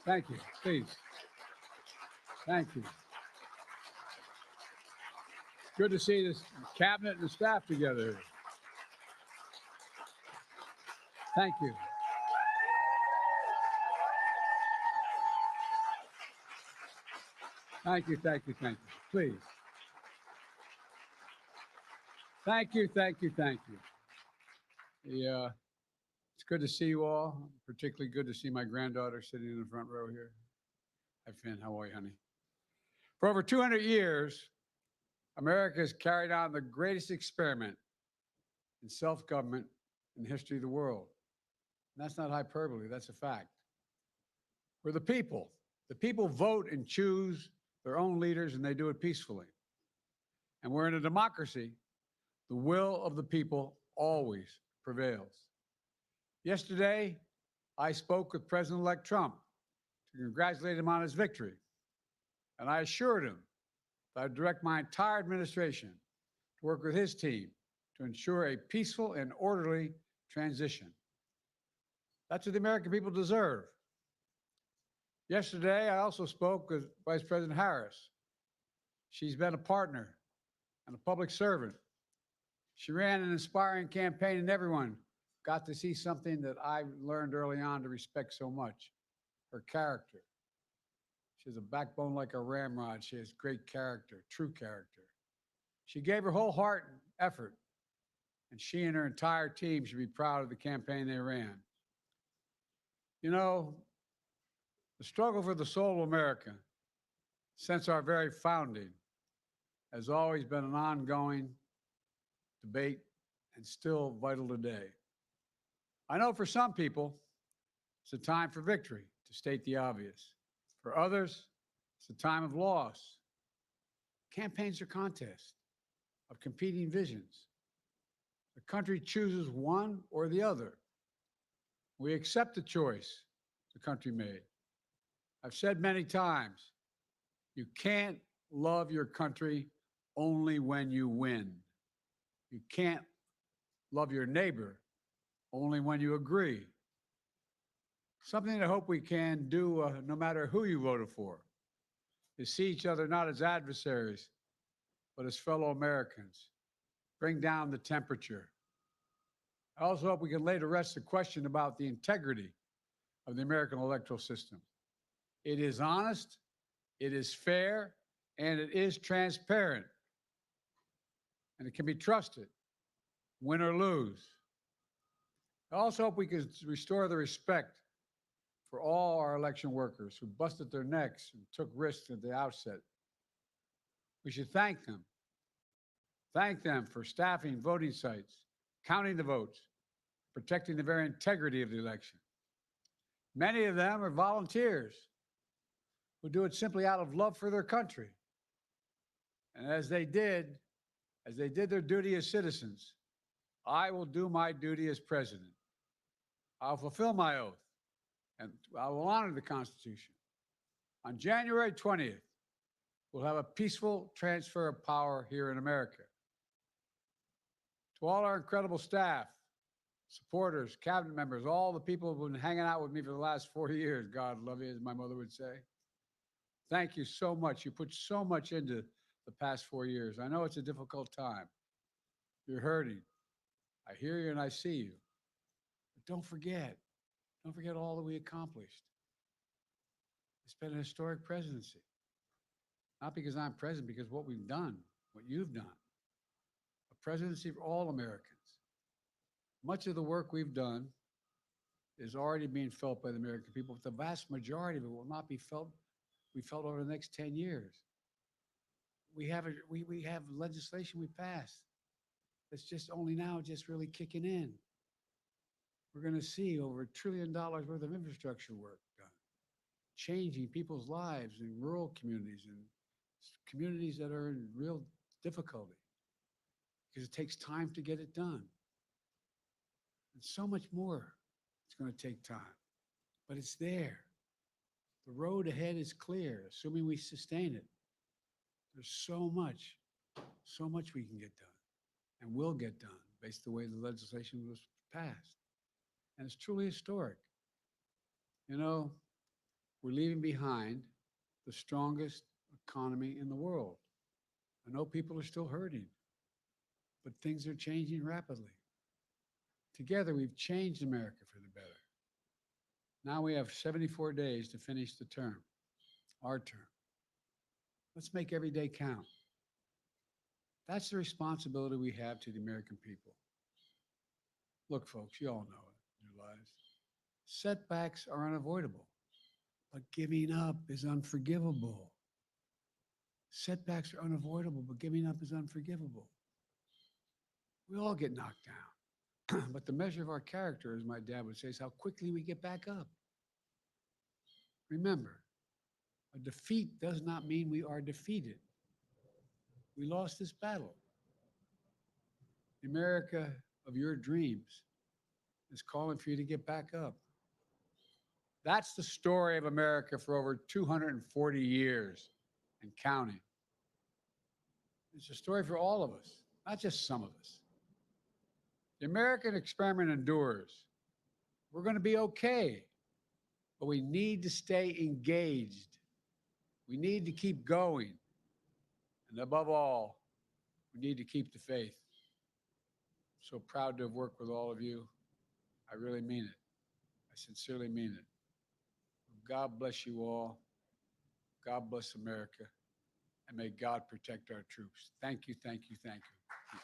Thank you. Please. Thank you. Good to see this cabinet and the staff together. Thank you. Thank you. Thank you. Thank you. Please. Thank you. Thank you. Thank you. Yeah. It's good to see you all. Particularly good to see my granddaughter sitting in the front row here. Hi, Finn. How are you, honey? For over 200 years, America has carried on the greatest experiment in self government in the history of the world. And that's not hyperbole, that's a fact. We're the people. The people vote and choose their own leaders, and they do it peacefully. And we're in a democracy. The will of the people always prevails. Yesterday, I spoke with President elect Trump to congratulate him on his victory. And I assured him that I'd direct my entire administration to work with his team to ensure a peaceful and orderly transition. That's what the American people deserve. Yesterday, I also spoke with Vice President Harris. She's been a partner and a public servant. She ran an inspiring campaign, and everyone got to see something that I learned early on to respect so much, her character. She has a backbone like a ramrod. She has great character, true character. She gave her whole heart and effort, and she and her entire team should be proud of the campaign they ran. You know, the struggle for the soul of America since our very founding has always been an ongoing debate and still vital today. I know for some people, it's a time for victory, to state the obvious. For others, it's a time of loss. Campaigns are contests of competing visions. The country chooses one or the other. We accept the choice the country made. I've said many times, you can't love your country only when you win. You can't love your neighbor only when you agree. Something I hope we can do, no matter who you voted for, is see each other not as adversaries, but as fellow Americans. Bring down the temperature. I also hope we can lay to rest the question about the integrity of the American electoral system. It is honest, it is fair, and it is transparent. And it can be trusted, win or lose. I also hope we can restore the respect for all our election workers who busted their necks and took risks at the outset. We should thank them. Thank them for staffing voting sites, counting the votes, protecting the very integrity of the election. Many of them are volunteers who do it simply out of love for their country. And as they did their duty as citizens, I will do my duty as president. I'll fulfill my oath, and I will honor the Constitution. On January 20th, we'll have a peaceful transfer of power here in America. To all our incredible staff, supporters, cabinet members, all the people who've been hanging out with me for the last 4 years, God love you, as my mother would say. Thank you so much. You put so much into the past 4 years. I know it's a difficult time. You're hurting. I hear you and I see you. But don't forget all that we accomplished. It's been a historic presidency. Not because I'm president, because what we've done, what you've done. A presidency for all Americans. Much of the work we've done is already being felt by the American people, but the vast majority of it will not be felt over the next 10 years. We have legislation we passed that's just only now just really kicking in. We're going to see over $1 trillion worth of infrastructure work done, changing people's lives in rural communities and communities that are in real difficulty because it takes time to get it done. And so much more. It's going to take time, but it's there. The road ahead is clear, assuming we sustain it. There's so much we can get done and will get done based on the way the legislation was passed. And it's truly historic. You know, we're leaving behind the strongest economy in the world. I know people are still hurting, but things are changing rapidly. Together, we've changed America for the better. Now we have 74 days to finish the term, our term. Let's make every day count. That's the responsibility we have to the American people. Look, folks, you all know it in your lives. Setbacks are unavoidable, but giving up is unforgivable. Setbacks are unavoidable, but giving up is unforgivable. We all get knocked down. But the measure of our character, as my dad would say, is how quickly we get back up. Remember, a defeat does not mean we are defeated. We lost this battle. The America of your dreams is calling for you to get back up. That's the story of America for over 240 years and counting. It's a story for all of us, not just some of us. The American experiment endures. We're going to be okay, but we need to stay engaged. We need to keep going. And above all, we need to keep the faith. So proud to have worked with all of you. I really mean it. I sincerely mean it. God bless you all. God bless America. And may God protect our troops. Thank you, thank you, thank you.